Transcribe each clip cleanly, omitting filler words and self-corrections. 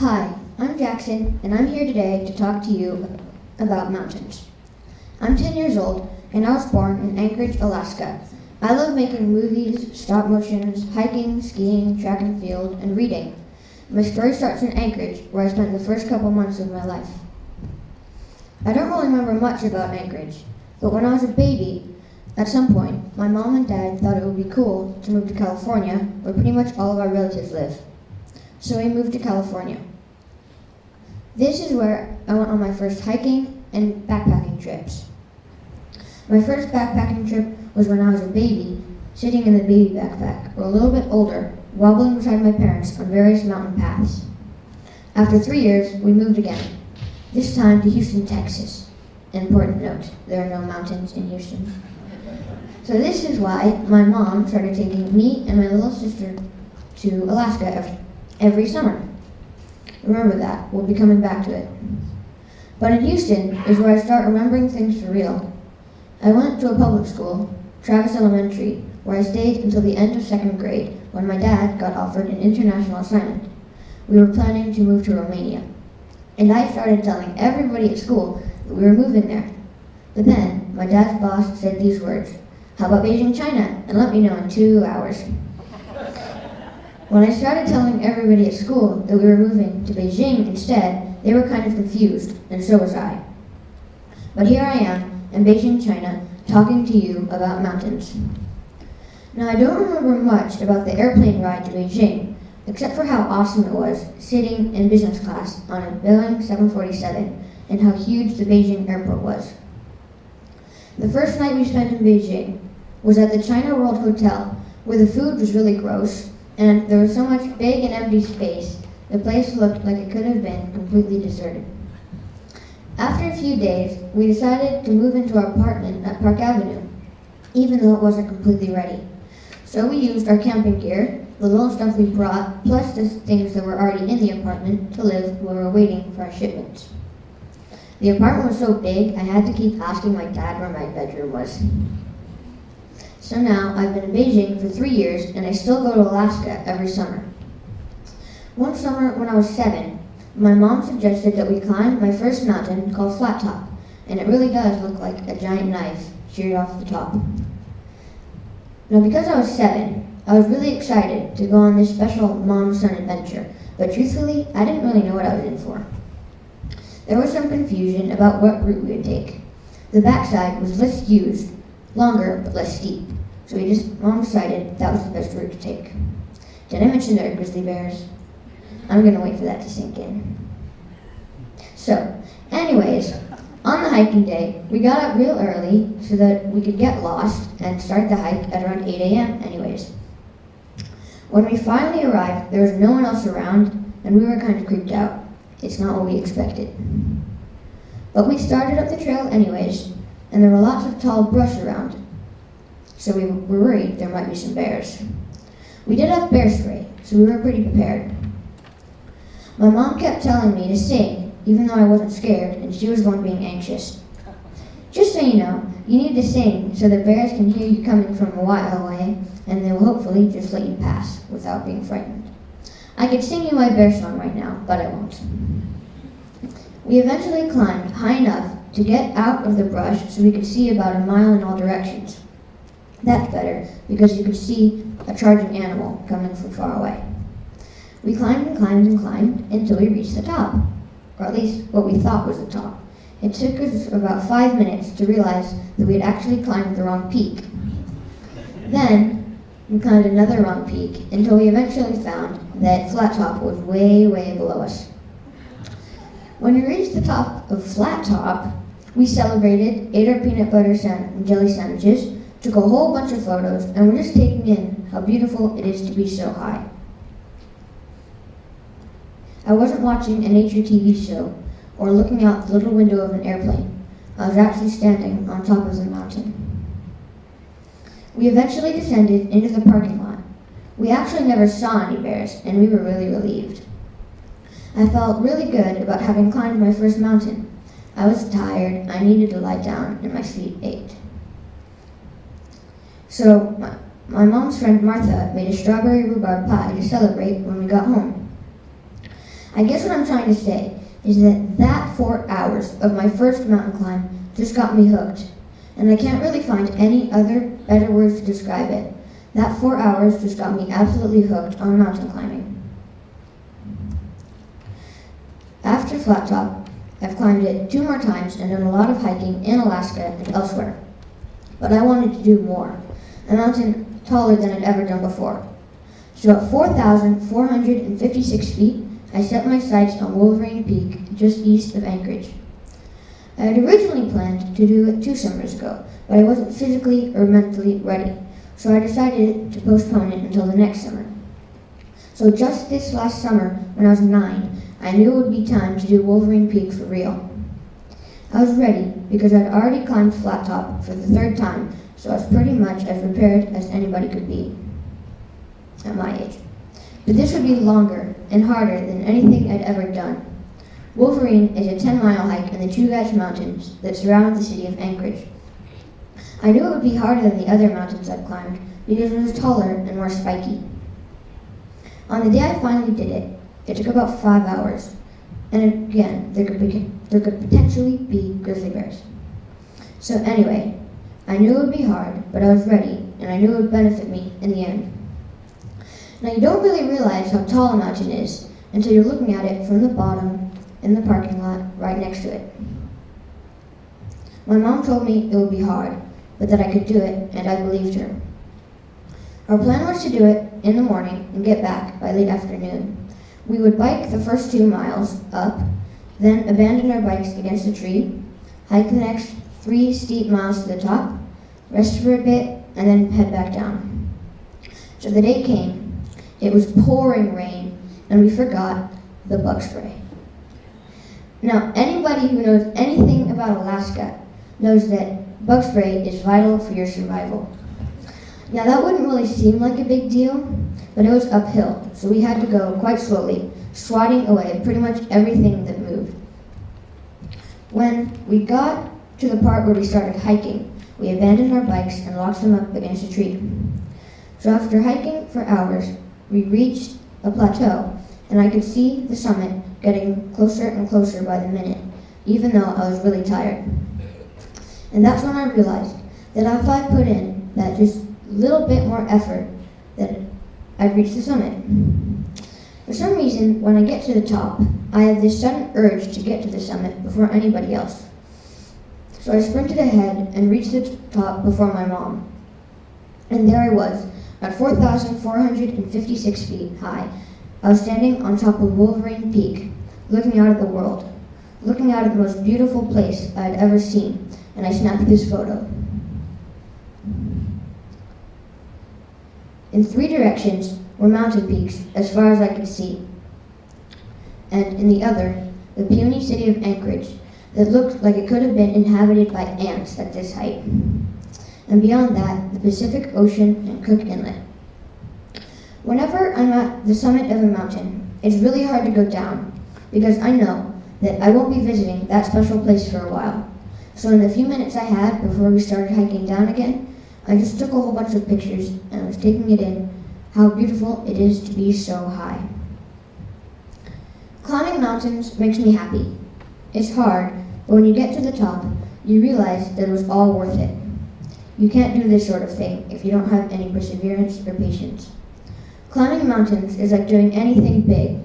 Hi, I'm Jackson, and I'm here today to talk to you about mountains. I'm 10 years old, and I was born in Anchorage, Alaska. I love making movies, stop motions, hiking, skiing, track and field, and reading. My story starts in Anchorage, where I spent the first couple months of my life. I don't really remember much about Anchorage, but when I was a baby, at some point, my mom and dad thought it would be cool to move to California, where pretty much all of our relatives live. So we moved to California. This is where I went on my first hiking and backpacking trips. My first backpacking trip was when I was a baby, sitting in the baby backpack, or a little bit older, wobbling beside my parents on various mountain paths. After 3 years, we moved again, this time to Houston, Texas. An important note, there are no mountains in Houston. So this is why my mom started taking me and my little sister to Alaska every summer. Remember that, we'll be coming back to it. But in Houston is where I start remembering things for real. I went to a public school, Travis Elementary, where I stayed until the end of 2nd grade when my dad got offered an international assignment. We were planning to move to Romania. And I started telling everybody at school that we were moving there. But then, my dad's boss said these words, "How about Beijing, China? And let me know in 2 hours." When I started telling everybody at school that we were moving to Beijing instead, they were kind of confused, and so was I. But here I am, in Beijing, China, talking to you about mountains. Now, I don't remember much about the airplane ride to Beijing, except for how awesome it was sitting in business class on a Boeing 747 and how huge the Beijing airport was. The first night we spent in Beijing was at the China World Hotel, where the food was really gross, and there was so much big and empty space, the place looked like it could have been completely deserted. After a few days, we decided to move into our apartment at Park Avenue, even though it wasn't completely ready. So we used our camping gear, the little stuff we brought, plus the things that were already in the apartment to live while we were waiting for our shipments. The apartment was so big, I had to keep asking my dad where my bedroom was. So now, I've been in Beijing for 3 years, and I still go to Alaska every summer. One summer, when I was 7, my mom suggested that we climb my first mountain called Flat Top, and it really does look like a giant knife sheared off the top. Now, because I was 7, I was really excited to go on this special mom-son adventure, but truthfully, I didn't really know what I was in for. There was some confusion about what route we would take. The backside was less used, longer but less steep, so Mom decided that was the best route to take. Did I mention there are grizzly bears? I'm gonna wait for that to sink in. So, anyways, on the hiking day, we got up real early so that we could get lost and start the hike at around 8 a.m. anyways. When we finally arrived, there was no one else around, and we were kind of creeped out. It's not what we expected. But we started up the trail anyways, and there were lots of tall brush around, so we were worried there might be some bears. We did have bear spray, so we were pretty prepared. My mom kept telling me to sing, even though I wasn't scared, and she was the one being anxious. Just so you know, you need to sing so that bears can hear you coming from a while away, and they will hopefully just let you pass without being frightened. I could sing you my bear song right now, but I won't. We eventually climbed high enough to get out of the brush so we could see about a mile in all directions. That's better, because you could see a charging animal coming from far away. We climbed and climbed and climbed until we reached the top, or at least what we thought was the top. It took us about 5 minutes to realize that we had actually climbed the wrong peak. Then, we climbed another wrong peak until we eventually found that Flat Top was way, way below us. When we reached the top of Flat Top, we celebrated, ate our peanut butter and jelly sandwiches, took a whole bunch of photos, and were just taking in how beautiful it is to be so high. I wasn't watching a nature TV show or looking out the little window of an airplane. I was actually standing on top of the mountain. We eventually descended into the parking lot. We actually never saw any bears, and we were really relieved. I felt really good about having climbed my first mountain. I was tired, I needed to lie down, and my feet ached. So my mom's friend Martha made a strawberry rhubarb pie to celebrate when we got home. I guess what I'm trying to say is that 4 hours of my first mountain climb just got me hooked. And I can't really find any other better words to describe it. That 4 hours just got me absolutely hooked on mountain climbing. After Flat Top, I've climbed it 2 more times and done a lot of hiking in Alaska and elsewhere. But I wanted to do more, a mountain taller than I'd ever done before. So at 4,456 feet, I set my sights on Wolverine Peak, just east of Anchorage. I had originally planned to do it 2 summers ago, but I wasn't physically or mentally ready, so I decided to postpone it until the next summer. So just this last summer, when I was 9, I knew it would be time to do Wolverine Peak for real. I was ready because I'd already climbed Flat Top for the 3rd time, so I was pretty much as prepared as anybody could be at my age. But this would be longer and harder than anything I'd ever done. Wolverine is a 10-mile hike in the Chugach Mountains that surround the city of Anchorage. I knew it would be harder than the other mountains I've climbed because it was taller and more spiky. On the day I finally did it, it took about 5 hours. And again, there could potentially be grizzly bears. So anyway, I knew it would be hard, but I was ready, and I knew it would benefit me in the end. Now you don't really realize how tall a mountain is until you're looking at it from the bottom in the parking lot right next to it. My mom told me it would be hard, but that I could do it, and I believed her. Our plan was to do it in the morning and get back by late afternoon. We would bike the first 2 miles up, then abandon our bikes against a tree, hike the next 3 steep miles to the top, rest for a bit, and then head back down. So the day came. It was pouring rain, and we forgot the bug spray. Now, anybody who knows anything about Alaska knows that bug spray is vital for your survival. Now, that wouldn't really seem like a big deal, but it was uphill, so we had to go quite slowly, swatting away pretty much everything that moved. When we got to the part where we started hiking, we abandoned our bikes and locked them up against a tree. So after hiking for hours, we reached a plateau, and I could see the summit getting closer and closer by the minute, even though I was really tired. And that's when I realized that if I put in that just little bit more effort, that I'd reach the summit. For some reason, when I get to the top, I have this sudden urge to get to the summit before anybody else. So I sprinted ahead and reached the top before my mom. And there I was, at 4,456 feet high. I was standing on top of Wolverine Peak, looking out at the world, looking out at the most beautiful place I had ever seen, and I snapped this photo. In 3 directions were mountain peaks as far as I could see, and in the other, the puny city of Anchorage that looked like it could have been inhabited by ants at this height. And beyond that, the Pacific Ocean and Cook Inlet. Whenever I'm at the summit of a mountain, it's really hard to go down because I know that I won't be visiting that special place for a while. So in the few minutes I had before we started hiking down again, I just took a whole bunch of pictures and I was taking it in, how beautiful it is to be so high. Climbing mountains makes me happy. It's hard, but when you get to the top, you realize that it was all worth it. You can't do this sort of thing if you don't have any perseverance or patience. Climbing mountains is like doing anything big.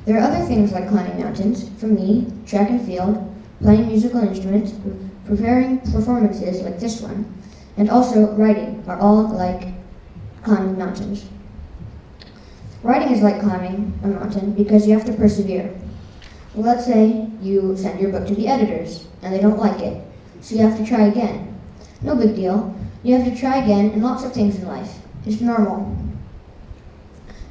There are other things like climbing mountains. For me, track and field, playing musical instruments, preparing performances like this one, and also writing are all like climbing mountains. Writing is like climbing a mountain because you have to persevere. Well, let's say you send your book to the editors and they don't like it, so you have to try again. No big deal. You have to try again in lots of things in life. It's normal.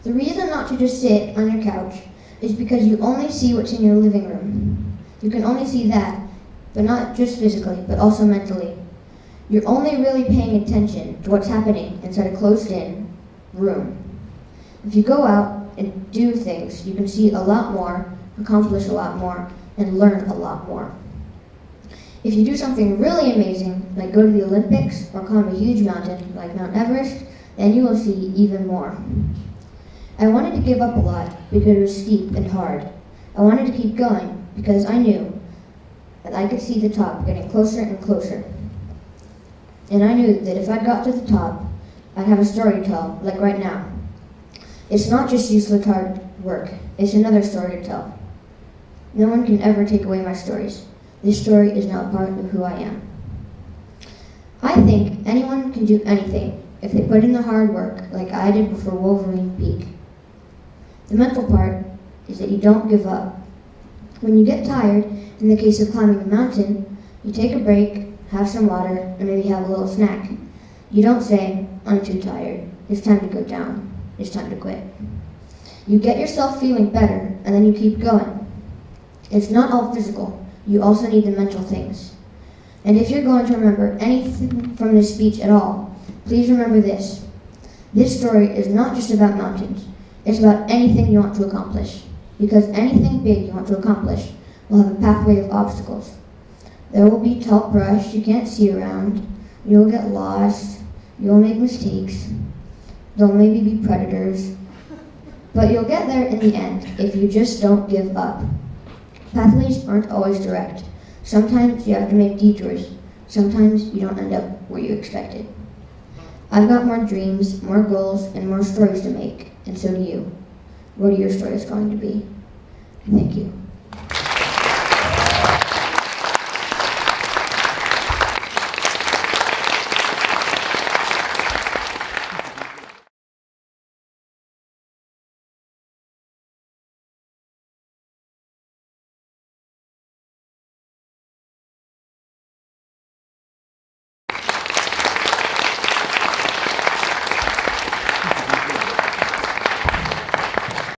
The reason not to just sit on your couch is because you only see what's in your living room. You can only see that, but not just physically, but also mentally. You're only really paying attention to what's happening inside a closed-in room. If you go out and do things, you can see a lot more, accomplish a lot more, and learn a lot more. If you do something really amazing, like go to the Olympics or climb a huge mountain like Mount Everest, then you will see even more. I wanted to give up a lot because it was steep and hard. I wanted to keep going because I knew that I could see the top getting closer and closer. And I knew that if I got to the top, I'd have a story to tell, like right now. It's not just useless hard work, it's another story to tell. No one can ever take away my stories. This story is now part of who I am. I think anyone can do anything if they put in the hard work like I did before Wolverine Peak. The mental part is that you don't give up. When you get tired, in the case of climbing a mountain, you take a break, have some water, and maybe have a little snack. You don't say, I'm too tired, it's time to go down, it's time to quit. You get yourself feeling better, and then you keep going. It's not all physical, you also need the mental things. And if you're going to remember anything from this speech at all, please remember this. This story is not just about mountains, it's about anything you want to accomplish. Because anything big you want to accomplish will have a pathway of obstacles. There will be tall brush you can't see around, you'll get lost, you'll make mistakes, there'll maybe be predators, but you'll get there in the end if you just don't give up. Pathways aren't always direct. Sometimes you have to make detours. Sometimes you don't end up where you expected. I've got more dreams, more goals, and more stories to make, and so do you. What are your stories going to be? Thank you.